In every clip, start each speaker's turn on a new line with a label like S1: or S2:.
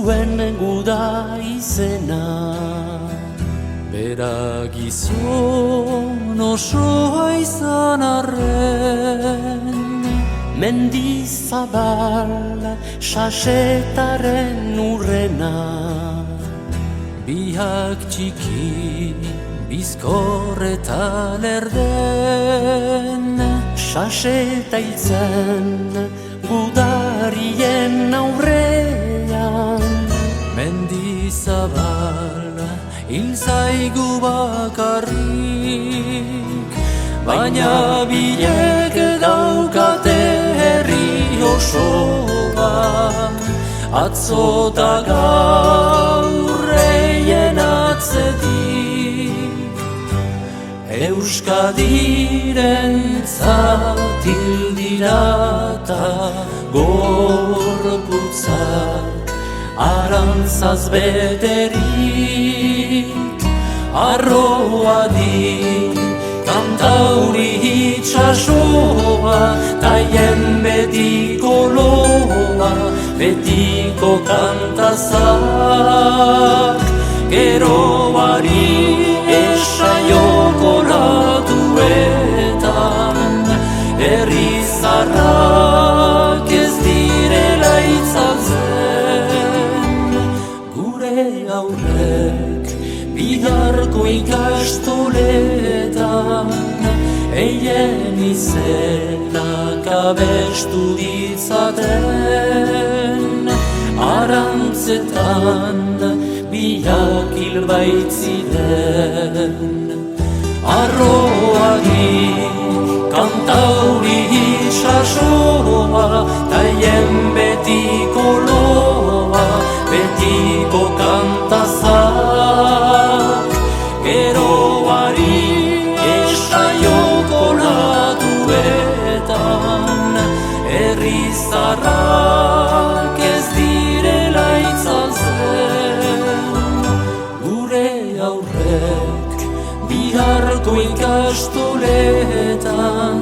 S1: zuen guda izena. Bera gizon osoa izan arren, mendizabal sasetaren urrena. Biak txiki bizkor eta lerden, saseta hiltzen gudarien aurrean. Mendizabal hil zaigu bakarrik, baina bilek daukate herri osoa. Atzota gaurreien atzetik, Euskadirentzat hil dira ta gorputzak arantzaz beterik. Arroadi kantauri itxasoa, taien betiko loa, betiko kantazak. Geroari esaioko latuetan, herri zarrak ez direla itzaltzen. Gure aurrek biharko ikastoletan, eien izenak abestu ditzaten. Arantzetan biak hil baitziren. Arroagi kantauri itxasoa, taien betiko loa, betiko kantazak. Geroari esaioko latuetan, herri zarrak ez direla itzaltzen. Gure aurrek biharko ikastoletan,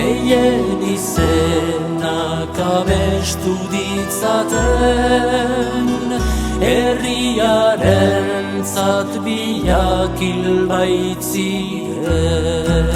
S1: eien izenak abestu ditzaten. Herriarentzat biak hil baitziren.